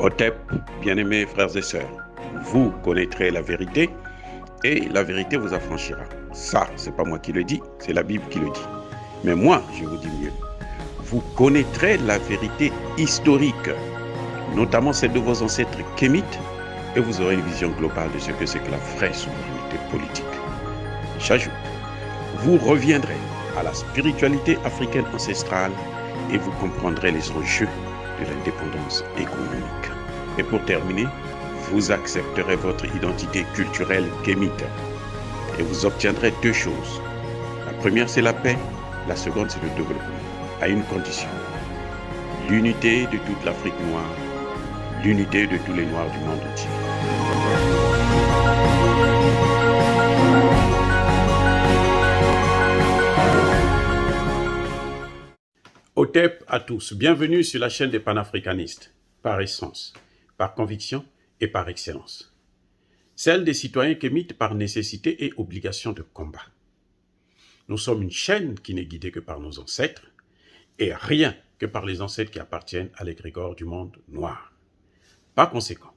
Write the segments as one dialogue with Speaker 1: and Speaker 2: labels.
Speaker 1: Otep, bien-aimés frères et sœurs, vous connaîtrez la vérité et la vérité vous affranchira. Ça, c'est pas moi qui le dis, c'est la Bible qui le dit. Mais moi, je vous dis mieux. Vous connaîtrez la vérité historique, notamment celle de vos ancêtres kémites, et vous aurez une vision globale de ce que c'est que la vraie souveraineté politique. J'ajoute, vous reviendrez à la spiritualité africaine ancestrale et vous comprendrez les enjeux de l'indépendance économique. Et pour terminer, vous accepterez votre identité culturelle kémite et vous obtiendrez deux choses. La première, c'est la paix. La seconde, c'est le développement, à une condition. L'unité de toute l'Afrique noire, l'unité de tous les Noirs du monde entier. Otep à tous, bienvenue sur la chaîne des panafricanistes, par essence, par conviction et par excellence. Celle des citoyens kémites par nécessité et obligation de combat. Nous sommes une chaîne qui n'est guidée que par nos ancêtres, et rien que par les ancêtres qui appartiennent à l'égrégore du monde noir. Par conséquent,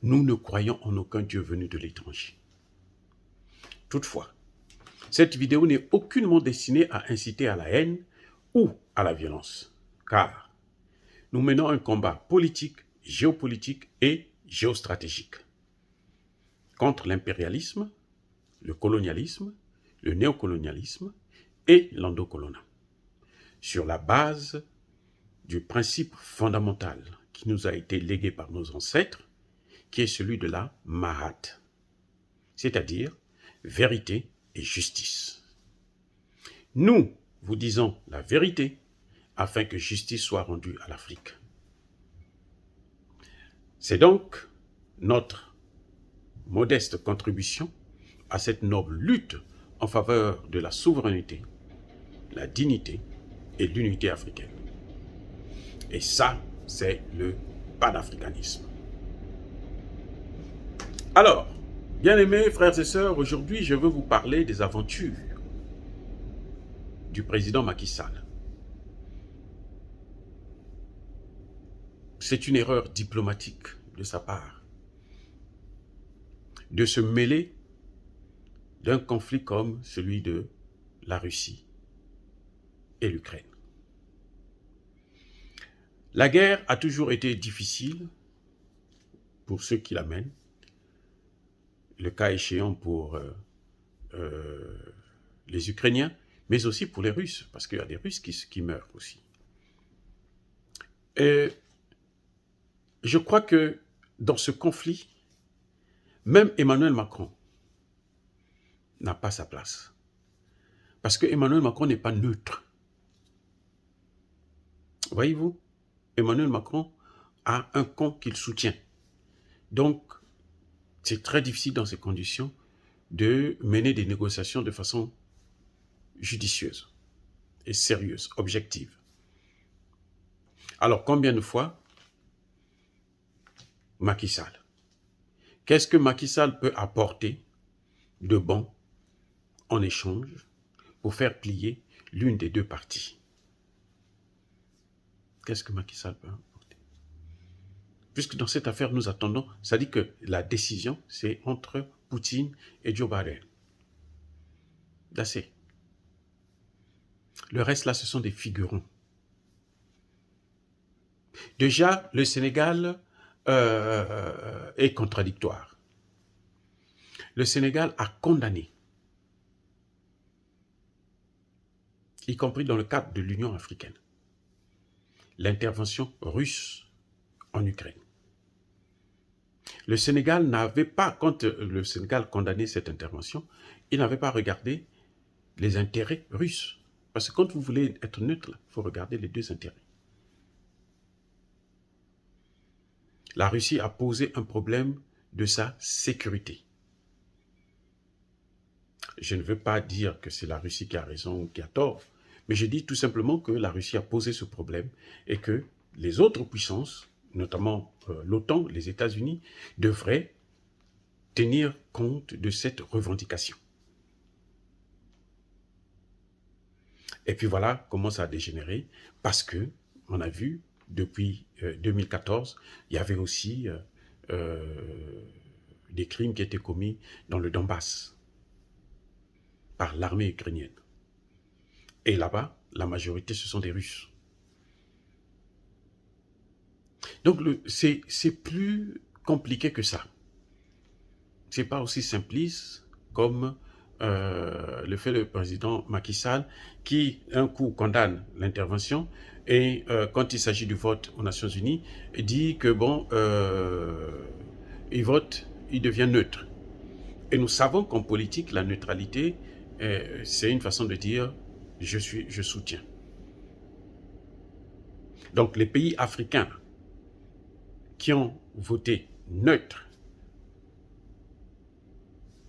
Speaker 1: nous ne croyons en aucun Dieu venu de l'étranger. Toutefois, cette vidéo n'est aucunement destinée à inciter à la haine ou à la violence, car nous menons un combat politique, géopolitique et géostratégique contre l'impérialisme, le colonialisme, le néocolonialisme et l'endocoloniat, sur la base du principe fondamental qui nous a été légué par nos ancêtres, qui est celui de la Mahat, c'est-à-dire vérité et justice. Nous vous disons la vérité afin que justice soit rendue à l'Afrique. C'est donc notre modeste contribution à cette noble lutte en faveur de la souveraineté, la dignité et l'unité africaine. Et ça, c'est le panafricanisme. Alors, bien-aimés frères et sœurs, aujourd'hui, je veux vous parler des aventures du président Macky Sall. C'est une erreur diplomatique de sa part de se mêler d'un conflit comme celui de la Russie et l'Ukraine. La guerre a toujours été difficile pour ceux qui la mènent, le cas échéant pour les Ukrainiens, mais aussi pour les Russes, parce qu'il y a des Russes qui meurent aussi. Et je crois que dans ce conflit, même Emmanuel Macron n'a pas sa place. Parce que Emmanuel Macron n'est pas neutre. Voyez-vous, Emmanuel Macron a un camp qu'il soutient. Donc, c'est très difficile dans ces conditions de mener des négociations de façon judicieuse et sérieuse, objective. Alors, combien de fois Macky Sall? Qu'est-ce que Macky Sall peut apporter de bon en échange pour faire plier l'une des deux parties? Qu'est-ce que Macky Sall peut apporter? Puisque dans cette affaire, nous attendons, ça dit que la décision, c'est entre Poutine et Joe Biden. D'assez. Le reste, là, ce sont des figurants. Déjà, le Sénégal est contradictoire. Le Sénégal a condamné, y compris dans le cadre de l'Union africaine, l'intervention russe en Ukraine. Le Sénégal n'avait pas, quand le Sénégal condamnait cette intervention, il n'avait pas regardé les intérêts russes. Parce que quand vous voulez être neutre, il faut regarder les deux intérêts. La Russie a posé un problème de sa sécurité. Je ne veux pas dire que c'est la Russie qui a raison ou qui a tort, mais je dis tout simplement que la Russie a posé ce problème et que les autres puissances, notamment l'OTAN, les États-Unis, devraient tenir compte de cette revendication. Et puis voilà comment ça a dégénéré, parce que on a vu depuis 2014, il y avait aussi des crimes qui étaient commis dans le Donbass par l'armée ukrainienne. Et là-bas, la majorité, ce sont des Russes. Donc, c'est plus compliqué que ça. C'est pas aussi simpliste comme le fait le président Macky Sall, qui un coup condamne l'intervention et quand il s'agit du vote aux Nations Unies, dit que bon, il vote, il devient neutre. Et nous savons qu'en politique, la neutralité, c'est une façon de dire je soutiens. Donc les pays africains qui ont voté neutre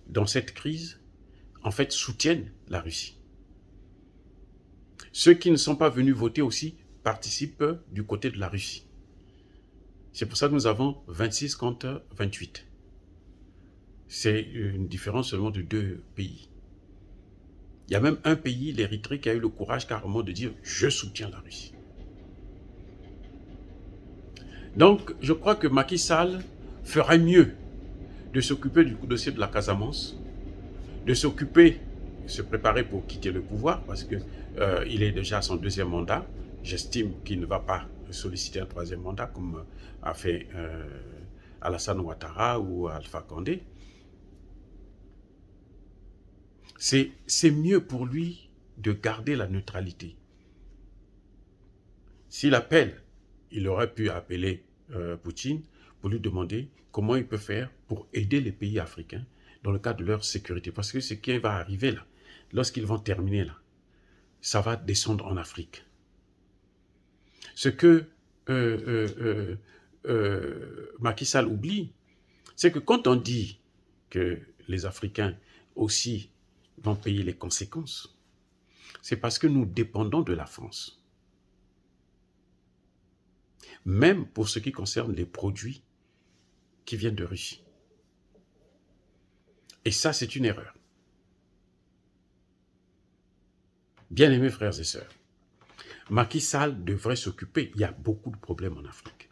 Speaker 1: dans cette crise, en fait, soutiennent la Russie. Ceux qui ne sont pas venus voter aussi participent du côté de la Russie. C'est pour ça que nous avons 26 contre 28. C'est une différence seulement de 2 pays. Il y a même un pays, l'Érythrée, qui a eu le courage carrément de dire « je soutiens la Russie ». Donc, je crois que Macky Sall ferait mieux de s'occuper du dossier de la Casamance, de s'occuper, se préparer pour quitter le pouvoir, parce qu'il est déjà à son 2e mandat. J'estime qu'il ne va pas solliciter un 3e mandat, comme a fait Alassane Ouattara ou Alpha Condé. C'est mieux pour lui de garder la neutralité. S'il appelle, il aurait pu appeler Poutine pour lui demander comment il peut faire pour aider les pays africains dans le cadre de leur sécurité. Parce que ce qui va arriver là, lorsqu'ils vont terminer là, ça va descendre en Afrique. Ce que Macky Sall oublie, c'est que quand on dit que les Africains aussi vont payer les conséquences, c'est parce que nous dépendons de la France. Même pour ce qui concerne les produits qui viennent de Russie. Et ça, c'est une erreur. Bien-aimés frères et sœurs, Macky Sall devrait s'occuper. Il y a beaucoup de problèmes en Afrique.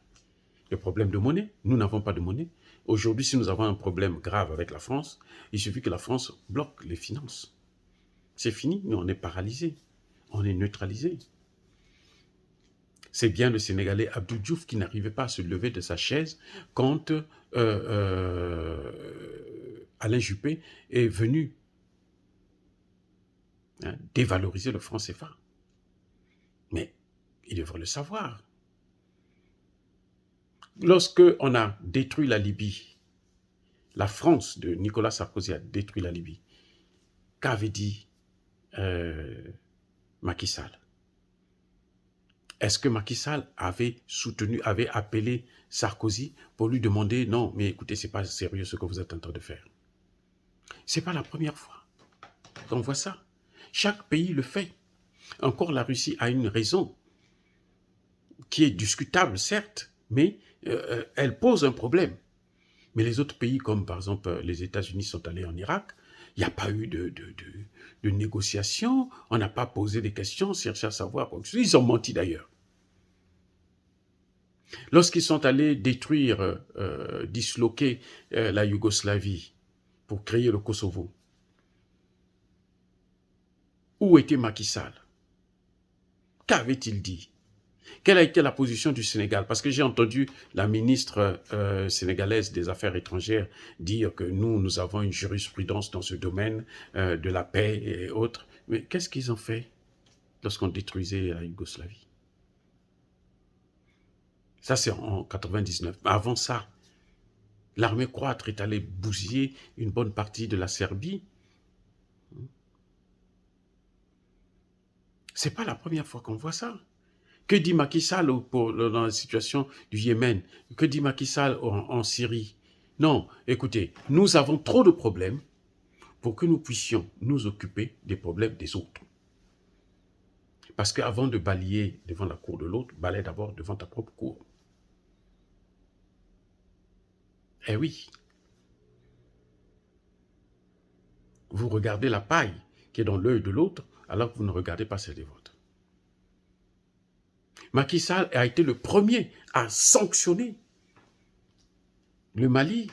Speaker 1: Le problème de monnaie, nous n'avons pas de monnaie. Aujourd'hui, si nous avons un problème grave avec la France, il suffit que la France bloque les finances. C'est fini, nous on est paralysés, on est neutralisés. C'est bien le Sénégalais Abdou Diouf qui n'arrivait pas à se lever de sa chaise quand Alain Juppé est venu dévaloriser le franc CFA. Mais il devrait le savoir. Lorsque on a détruit la Libye, la France de Nicolas Sarkozy a détruit la Libye, qu'avait dit Macky Sall? Est-ce que Macky Sall avait soutenu, avait appelé Sarkozy pour lui demander « Non, mais écoutez, ce n'est pas sérieux ce que vous êtes en train de faire ». Ce n'est pas la première fois qu'on voit ça. Chaque pays le fait. Encore la Russie a une raison qui est discutable, certes, mais elle pose un problème. Mais les autres pays, comme par exemple les États-Unis sont allés en Irak, il n'y a pas eu de négociation, on n'a pas posé des questions, cherché à savoir. Ils ont menti d'ailleurs. Lorsqu'ils sont allés détruire, disloquer la Yougoslavie pour créer le Kosovo, où était Macky Sall? Qu'avait-il dit? Quelle a été la position du Sénégal? Parce que j'ai entendu la ministre sénégalaise des Affaires étrangères dire que nous avons une jurisprudence dans ce domaine de la paix et autres. Mais qu'est-ce qu'ils ont fait lorsqu'on détruisait la Yougoslavie? Ça, c'est en 99. Mais avant ça, l'armée croate est allée bousiller une bonne partie de la Serbie. Ce n'est pas la première fois qu'on voit ça. Que dit Macky Sall dans la situation du Yémen? Que dit Macky Sall en Syrie? Non, écoutez, nous avons trop de problèmes pour que nous puissions nous occuper des problèmes des autres. Parce qu'avant de balayer devant la cour de l'autre, balaye d'abord devant ta propre cour. Eh oui. Vous regardez la paille qui est dans l'œil de l'autre, alors que vous ne regardez pas celle des vôtres. Macky Sall a été le premier à sanctionner le Mali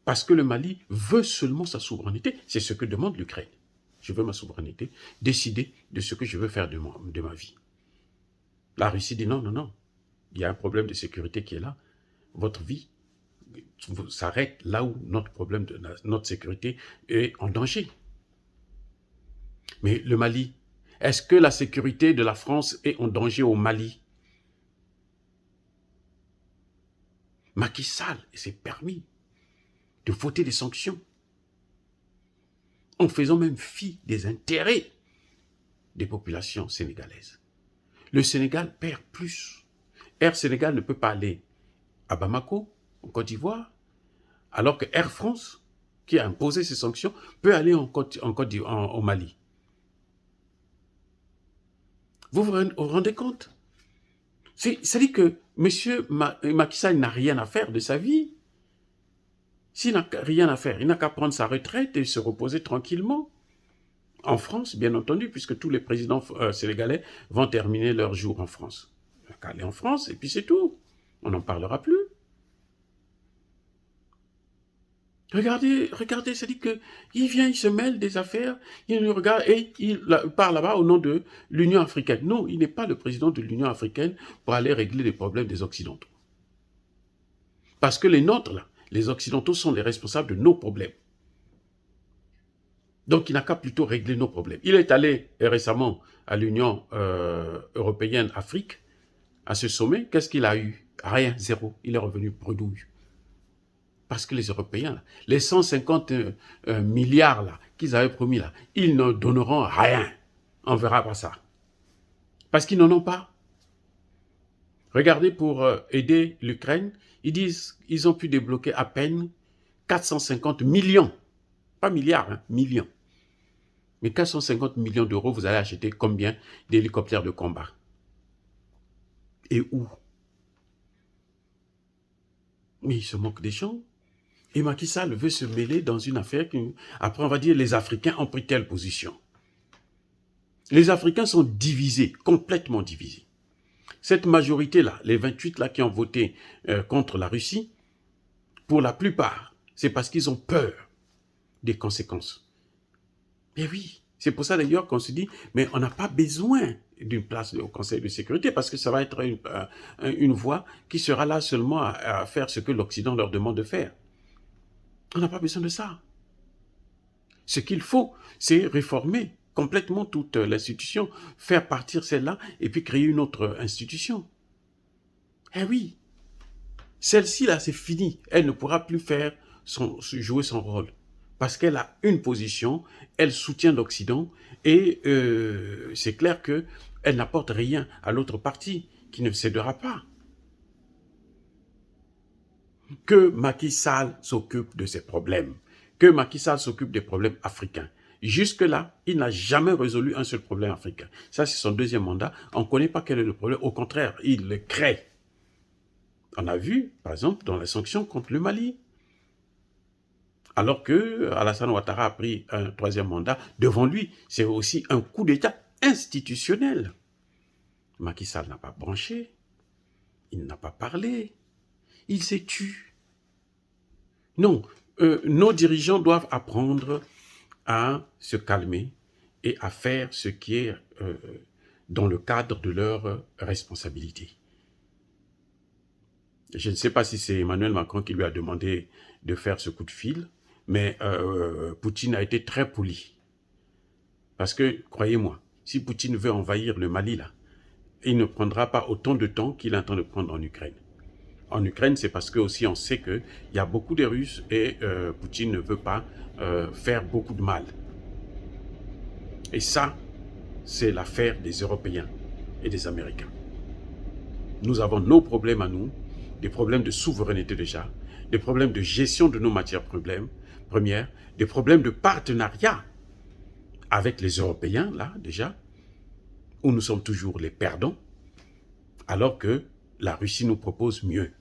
Speaker 1: parce que le Mali veut seulement sa souveraineté. C'est ce que demande l'Ukraine. Je veux ma souveraineté, décider de ce que je veux faire de ma vie. La Russie dit non, non, non. Il y a un problème de sécurité qui est là. Votre vie s'arrête là où notre problème de notre sécurité est en danger. Mais le Mali, est-ce que la sécurité de la France est en danger au Mali? Macky Sall s'est permis de voter des sanctions en faisant même fi des intérêts des populations sénégalaises. Le Sénégal perd plus. Air Sénégal ne peut pas aller à Bamako, en Côte d'Ivoire, alors que Air France, qui a imposé ces sanctions, peut aller au Mali. Vous vous rendez compte? C'est-à-dire que M. Macky Sall n'a rien à faire de sa vie. S'il n'a rien à faire, il n'a qu'à prendre sa retraite et se reposer tranquillement. En France, bien entendu, puisque tous les présidents sénégalais vont terminer leur jour en France. Il n'a qu'à aller en France et puis c'est tout. On n'en parlera plus. Regardez, c'est-à-dire qu'il vient, il se mêle des affaires, il nous regarde et il part là-bas au nom de l'Union africaine. Non, il n'est pas le président de l'Union africaine pour aller régler les problèmes des Occidentaux. Parce que les nôtres, là, les Occidentaux sont les responsables de nos problèmes. Donc, il n'a qu'à plutôt régler nos problèmes. Il est allé récemment à l'Union européenne-Afrique, à ce sommet. Qu'est-ce qu'il a eu? Rien, zéro. Il est revenu bredouille. Parce que les Européens, là, les 150 milliards là qu'ils avaient promis, là, ils ne donneront rien. On verra pas ça. Parce qu'ils n'en ont pas. Regardez, pour aider l'Ukraine, ils disent qu'ils ont pu débloquer à peine 450 millions. Pas milliards, hein, millions. Mais 450 millions d'euros, vous allez acheter combien d'hélicoptères de combat? Et où? Mais ils se moquent des gens. Et Macky Sall veut se mêler dans une affaire qui, après on va dire, les Africains ont pris telle position. Les Africains sont divisés, complètement divisés. Cette majorité-là, les 28 là qui ont voté contre la Russie, pour la plupart, c'est parce qu'ils ont peur des conséquences. Et oui, c'est pour ça d'ailleurs qu'on se dit, mais on n'a pas besoin d'une place au Conseil de sécurité parce que ça va être une voix qui sera là seulement à faire ce que l'Occident leur demande de faire. On n'a pas besoin de ça. Ce qu'il faut, c'est réformer complètement toute l'institution, faire partir celle-là et puis créer une autre institution. Eh oui, celle-ci là, c'est fini. Elle ne pourra plus jouer son rôle parce qu'elle a une position, elle soutient l'Occident et c'est clair qu'elle n'apporte rien à l'autre partie qui ne cédera pas. Que Macky Sall s'occupe de ses problèmes, que Macky Sall s'occupe des problèmes africains. Jusque-là, il n'a jamais résolu un seul problème africain. Ça, c'est son deuxième mandat. On ne connaît pas quel est le problème. Au contraire, il le crée. On a vu, par exemple, dans les sanctions contre le Mali. Alors que Alassane Ouattara a pris un troisième mandat, devant lui, c'est aussi un coup d'État institutionnel. Macky Sall n'a pas branché, il n'a pas parlé, il s'est tu. Non, nos dirigeants doivent apprendre à se calmer et à faire ce qui est dans le cadre de leur responsabilité. Je ne sais pas si c'est Emmanuel Macron qui lui a demandé de faire ce coup de fil, mais Poutine a été très poli. Parce que, croyez-moi, si Poutine veut envahir le Mali, là, il ne prendra pas autant de temps qu'il est en train de prendre en Ukraine. En Ukraine, c'est parce que aussi on sait qu'il y a beaucoup de Russes et Poutine ne veut pas faire beaucoup de mal. Et ça, c'est l'affaire des Européens et des Américains. Nous avons nos problèmes à nous, des problèmes de souveraineté déjà, des problèmes de gestion de nos matières premières, des problèmes de partenariat avec les Européens, là, déjà, où nous sommes toujours les perdants, alors que la Russie nous propose mieux.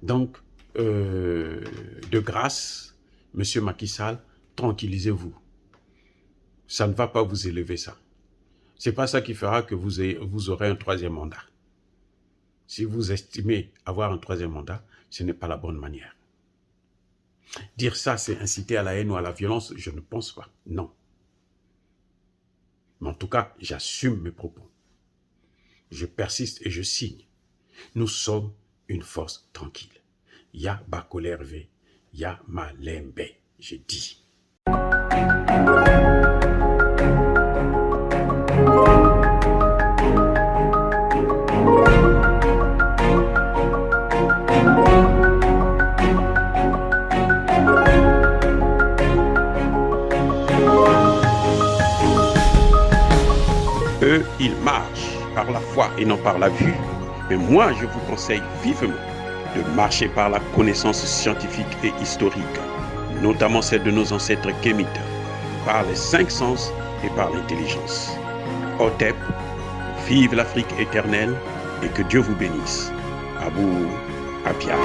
Speaker 1: Donc, de grâce, Monsieur Macky Sall, tranquillisez-vous. Ça ne va pas vous élever, ça. Ce n'est pas ça qui fera que vous aurez un troisième mandat. Si vous estimez avoir un troisième mandat, ce n'est pas la bonne manière. Dire ça, c'est inciter à la haine ou à la violence, je ne pense pas. Non. Mais en tout cas, j'assume mes propos. Je persiste et je signe. Nous sommes une force tranquille. Ya Bakolerve, ya Malembe, j'ai dit. Eux, ils marchent par la foi et non par la vue. Mais moi, je vous conseille vivement de marcher par la connaissance scientifique et historique, notamment celle de nos ancêtres kémites, par les 5 sens et par l'intelligence. Otep, vive l'Afrique éternelle et que Dieu vous bénisse. Abou Apia.